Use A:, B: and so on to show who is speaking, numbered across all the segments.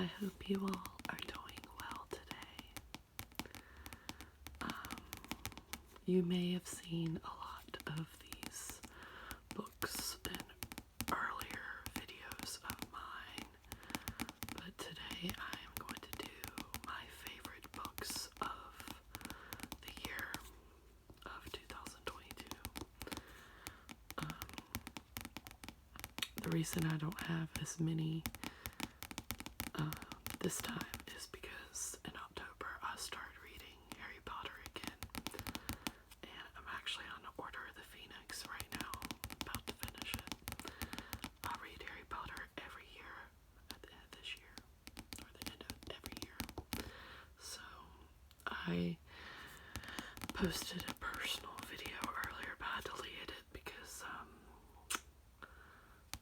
A: I hope you all are doing well today. You may have seen a lot of these books in earlier videos of mine, but today I am going to do my favorite books of the year of 2022. The reason I don't have as many this time is because in October I started reading Harry Potter again, and I'm actually on Order of the Phoenix right now, about to finish it. I read Harry Potter every year at the end of this year, or the end of every year. So I posted a personal video earlier, but I deleted it because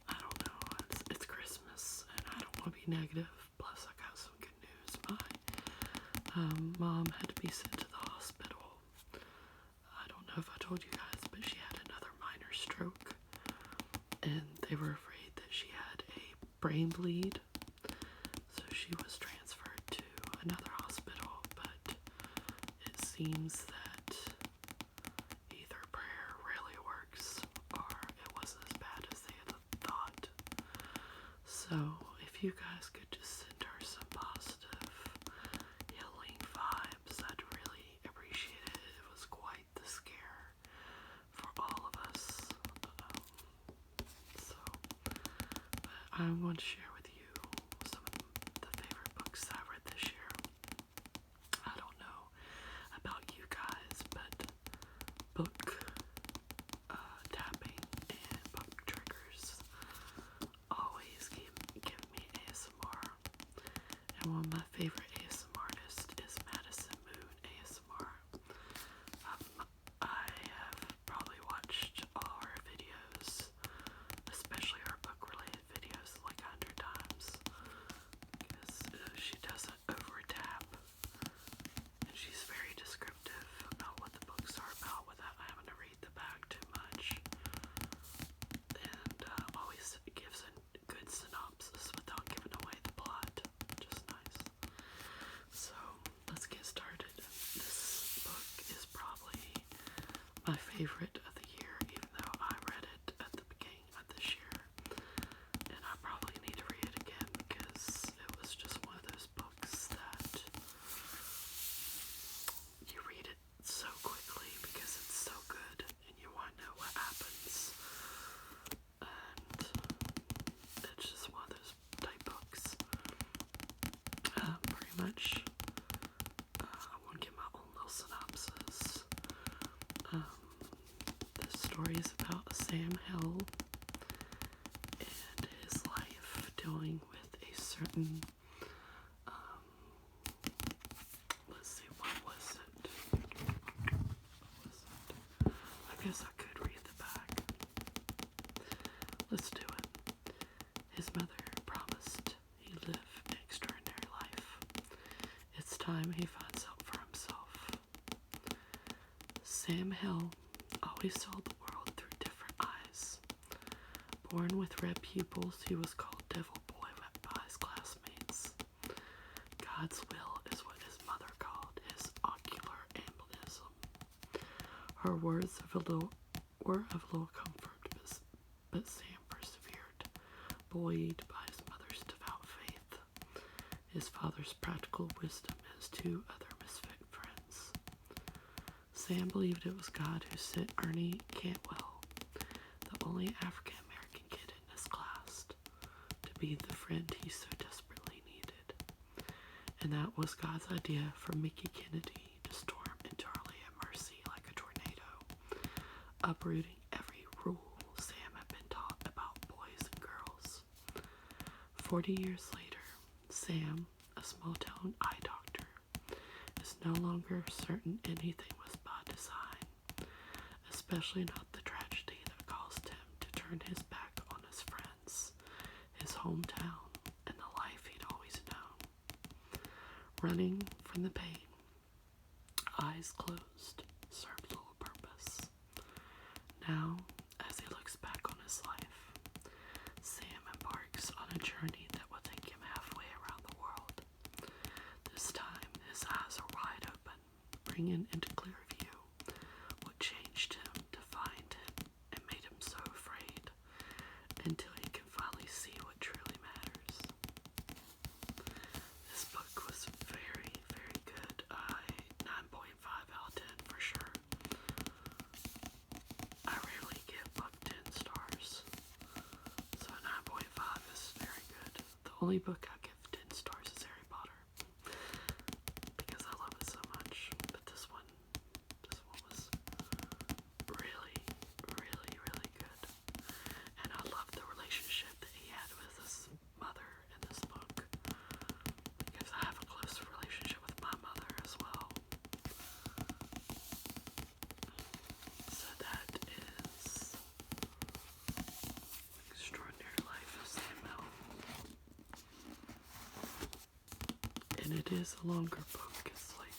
A: I don't know, it's Christmas and I don't want to be negative. Plus, I got some good news. My mom had to be sent to the hospital. I don't know if I told you guys, but she had another minor stroke, and they were afraid that she had a brain bleed, so she was transferred to another hospital, but it seems that either prayer really works or it wasn't as bad as they had thought. So if you guys could just send her some positive healing vibes, I'd really appreciate it. It was quite the scare for all of us. But I'm going to share with you some of the favorite books I read this year. I don't know about you guys, but book tapping and book triggers always give me ASMR. And one of my favorite ASMR artists is Madison Moon ASMR. I have probably watched all her videos, especially her book-related videos, like 100 times, because she doesn't over-tap, and she's very descriptive about what the books are about without having to read the back too much, and always gives a good synopsis without giving away the plot. Just nice. So let's get started. This book is probably my favorite of the year, even though I read it at the beginning of this year, and I probably need to read it again because it was just one of those books that you read it so quickly because it's so good and you want to know what happens, and it's just one of those type books. Pretty much I want to give my own little synopsis. The story is about Sam Hill and his life dealing with a certain, let's see, what was it? I guess I could read the back. Let's do it. His mother promised he'd live an extraordinary life. It's time he finds out for himself. Sam Hill always saw the world through different eyes. Born with red pupils, he was called Devil Boy by his classmates. God's will is what his mother called his ocular embolism. Her words were of little comfort, but Sam persevered, buoyed by his mother's devout faith, his father's practical wisdom, and his two other misfit friends. Sam believed it was God who sent Ernie Cantwell, the only African American kid in his class, to be the friend he so desperately needed. And that was God's idea for Mickey Kennedy to storm into Our Lady of Mercy like a tornado, uprooting every rule Sam had been taught about boys and girls. 40 years later, Sam, a small-town eye doctor, is no longer certain anything was by design, especially not the tragedy that caused him to turn his back on his friends, his hometown, and the life he'd always known. Running from the pain, eyes closed, served little purpose. Now, as he looks back on his life, Sam embarks on a journey that will take him halfway around the world. opinion and a clear view. What changed him to find him and made him so afraid, until he can finally see what truly matters. This book was very, very good. 9.5 out of 10 for sure. I rarely give book 10 stars, so 9.5 is very good. The only book I give 10 stars is Harry Potter, because I love it so much. But this one was really, really, really good. And I love the relationship that he had with his mother in this book, because I have a close relationship with my mother as well. So that is Extraordinary Life of Sam Bell. And it is a longer book. It's like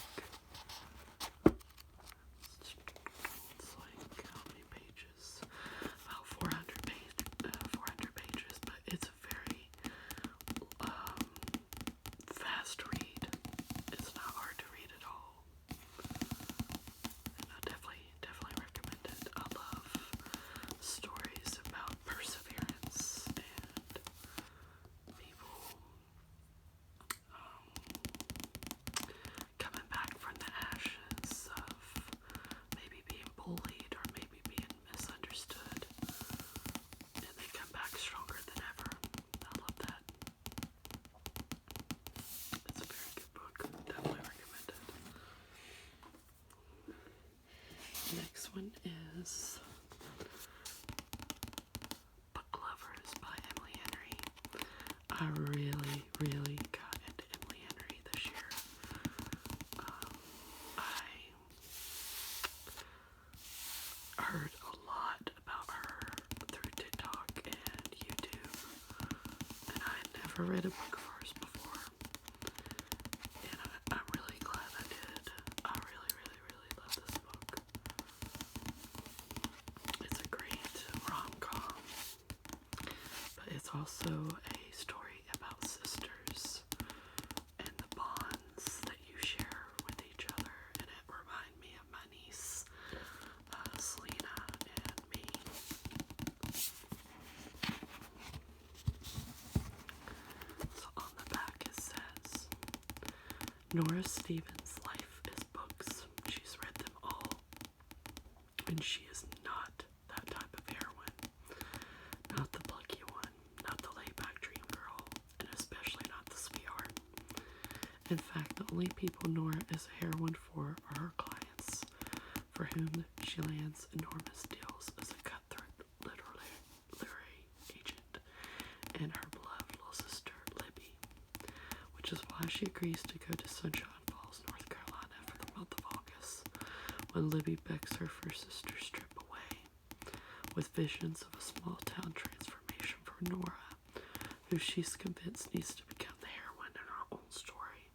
A: how many pages? About 400 pages, but it's a very fast read. It's not hard to read at all. And I definitely recommend it. I love stories about perseverance and people coming back from the ashes of maybe being bullied or maybe being misunderstood, and they come back stronger than ever. I love that. It's a very good book. Definitely recommend it. The next one is Book Lovers by Emily Henry. I really, really got into Emily Henry this year. I heard a lot about her through TikTok and YouTube, and I had never read a book of hers before, and I'm really glad I did. I really, really, really love this book. It's a great rom-com, but it's also a story about sisters and the bonds that you share with each other, and it reminded me of my niece, Selena, and me. So on the back it says, Nora Stevens' life is books. She's read them all, and she is not that type of heroine. Not the plucky one, not the laid-back dream girl, and especially not the sweetheart. In fact, the only people Nora is a heroine for are her clients, for whom she lands enormous deals as a cutthroat literary agent, and her beloved little sister, Libby, which is why she agrees to go to Sunshine Falls, North Carolina for the month of August, when Libby begs her for a sister's trip away, with visions of a small-town transformation for Nora, who she's convinced needs to become the heroine in her own story.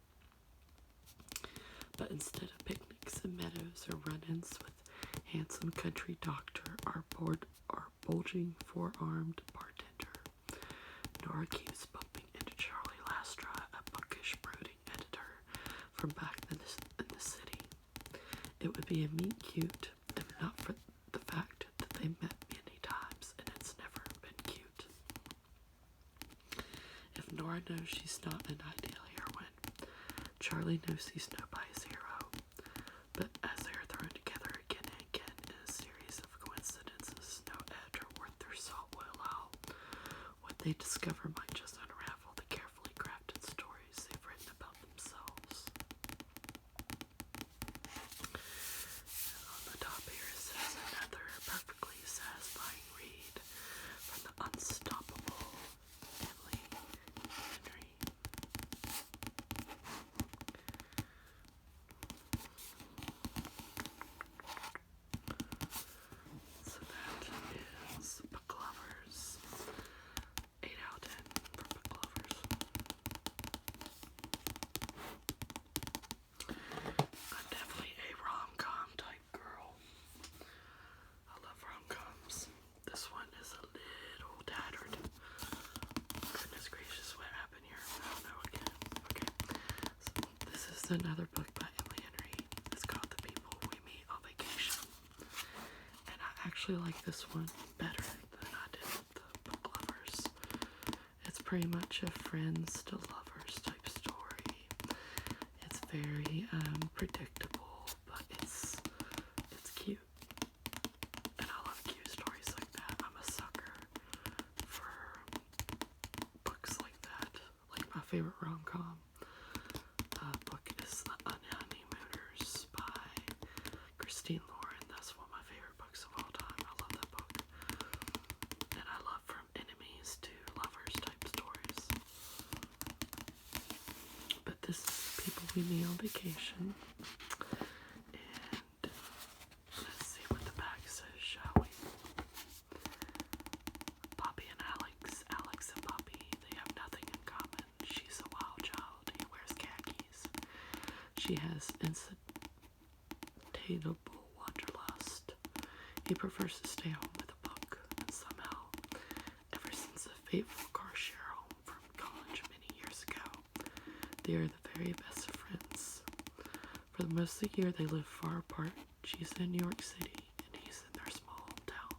A: But instead of picnics and meadows or run-ins with handsome country doctor or bulging four-armed bartender, Nora keeps bumping into Charlie Lastra, a bookish, brooding editor from back in the city. It would be a meet cute if not for the fact that they met many times and it's never been cute. If Nora knows she's not an ideal heroine, Charlie knows he's nobody's hero. But as they are thrown together again and again in a series of coincidences no editor worth their salt will allow, what they discover might just unravel the carefully crafted stories they've written about themselves. And on the top here it says, another perfectly satisfying read from the unstoppable Emily Henry. So that is Book Lovers. 8 out of 10 for Book Lovers. I'm definitely a rom-com type girl. I love rom-coms. This one is a little tattered. Goodness gracious, what happened here? I don't know again. Okay. So this is another book by Emily Henry. It's called The actually like this one better than I did the Book Lovers. It's pretty much a friends to lovers type story. It's very predictable, but it's cute. And I love cute stories like that. I'm a sucker for books like that. Like my favorite rom-com book is The Honeymooners by Christine Lauren. That's one of my favorite books of all time. I love that book. And I love from enemies to lovers type stories. But this is People We Meet on Vacation. And let's see what the back says, shall we? Poppy and Alex. Alex and Poppy, they have nothing in common. She's a wild child. He wears khakis. She has insatiable wanderlust. He prefers to stay home with a book, and somehow, ever since the fateful car share home from college many years ago, they are the very best of friends. For the most of the year, they live far apart. She's in New York City, and he's in their small hometown.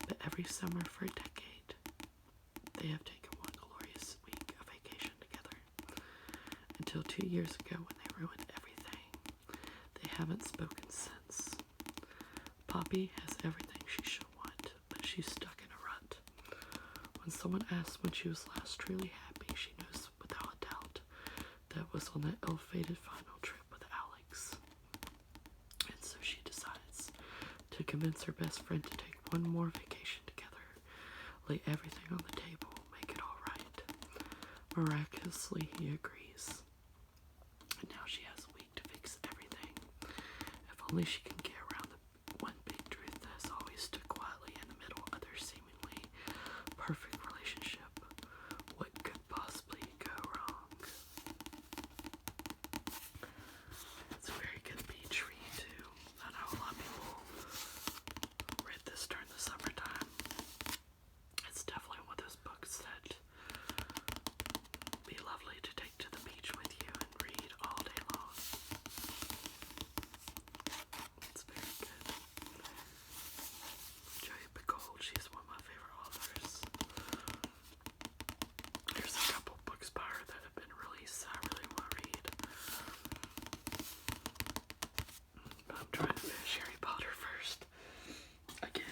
A: But every summer for a decade, they have taken one glorious week of vacation together. Until 2 years ago, when they ruined everything. They haven't spoken since. Poppy has everything she should want, but she's stuck in a rut. When someone asks when she was last truly happy, she knows without a doubt that was on that ill-fated final trip with Alex. And so she decides to convince her best friend to take one more vacation together, lay everything on the table, make it all right. Miraculously, he agrees. And now she has a week to fix everything. If only she can get around the one big truth that has always stood quietly in the middle of their seemingly perfect relationship. What could possibly go wrong? It's a very good beach read too. I know a lot of people read this during the summertime. It's definitely one of those books that be lovely to take to the beach with you and read all day long. It's very good. Julia Picoult, she's one of my favorite authors. There's a couple books by her that have been released that I really want to read. But I'm trying to finish Harry Potter first. Again.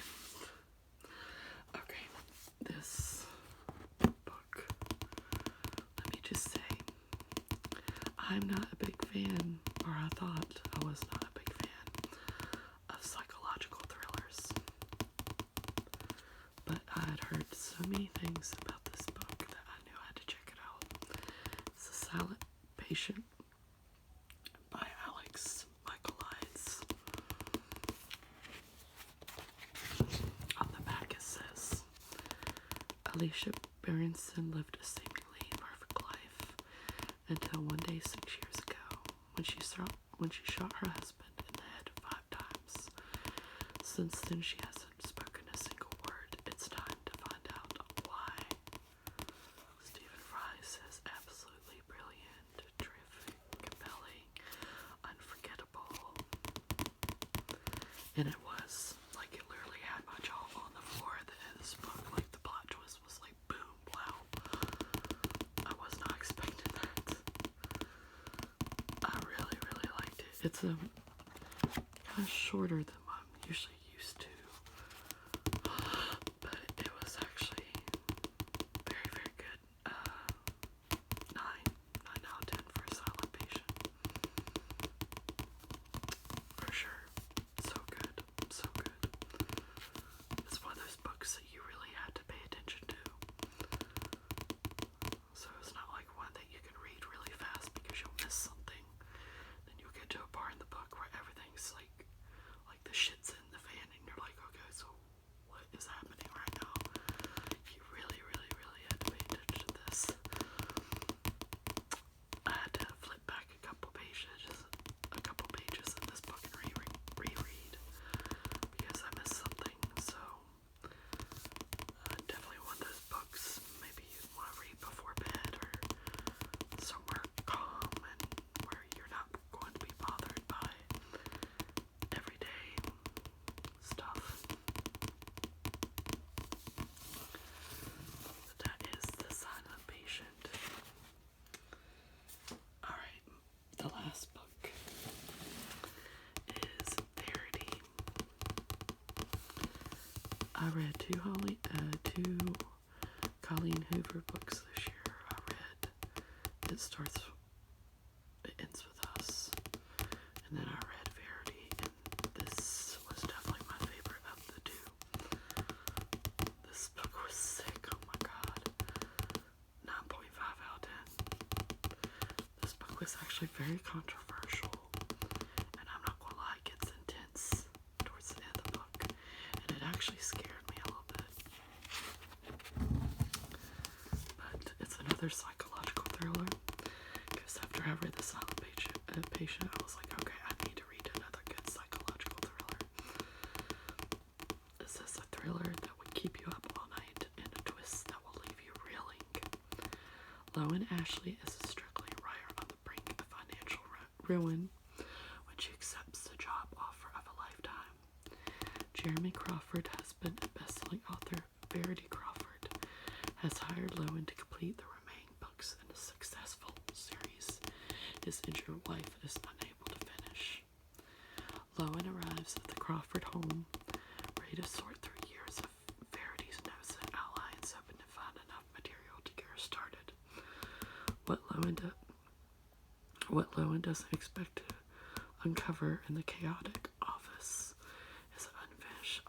A: Okay, this book, let me just say, I'm not a big fan, or I thought I was not a big fan, of psychological thrillers. But I had heard so many things about this book that I knew I had to check it out. It's The Silent Patient by Alex Michael Ides. On the back it says, Alicia Berenson lived a seemingly perfect life until one day 6 years ago when she shot her husband in the head 5 times. Since then she hasn't spoken a single word. It's time to find out why. Stephen Fry says absolutely brilliant, terrific, compelling, unforgettable. And it was. Like, it literally had my jaw on the floor at the end of this book. Like, the plot twist was like, boom, wow. I was not expecting that. I really, really liked it. It's kind of shorter than what I'm usually used to. But it was actually very, very good. 9 out of 10 for a Silent Patient. For sure. So good. So good. It's one of those books that you really had to pay attention to. So it's not like one that you can read really fast because you'll miss something. Then you'll get to a part in the book where everything's like the shit's in the fan and you're like, I read two Colleen Hoover books this year. I read It Ends With Us, and then I read Verity, and this was definitely my favorite of the two. This book was sick, oh my god. 9.5 out of 10. This book was actually very controversial, and I'm not gonna lie, it gets intense towards the end of the book, and it actually scared me a little bit. But it's another psychological thriller, because after I read The Silent Patient, I was like, okay, I need to read another good psychological thriller. This is a thriller that would keep you up all night, and a twist that will leave you reeling. Lowen Ashley is a struggling writer on the brink of financial ruin when she accepts the job offer of a lifetime. Jeremy Crawford, husband and best-selling author Verity Crawford, has hired Lowen to complete the remaining books in a successful series his injured wife is unable to finish. Lowen arrives at the Crawford home, ready to sort through years of Verity's notes and outlines, hoping to find enough material to get her started. What Lowen doesn't expect to uncover in the chaotic office is an unfinished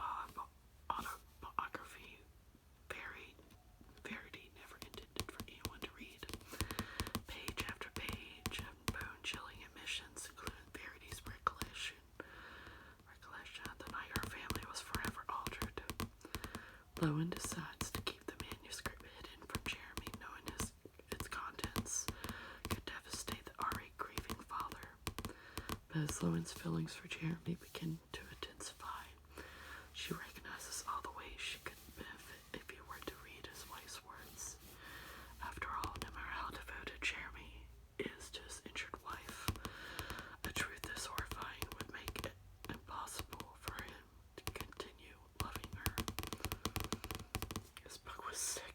A: autobiography Verity never intended for anyone to read. Page after page of bone-chilling admissions, including Verity's recollection of the night her family was forever altered. Lowen decides to keep the manuscript hidden from Jeremy, knowing its contents could devastate the already grieving father. But as Lowen's feelings for Jeremy begin to intensify, she recognizes all the ways she could benefit if he were to read his wife's words. After all, no matter how devoted Jeremy is to his injured wife, a truth this horrifying would make it impossible for him to continue loving her. This book was sick.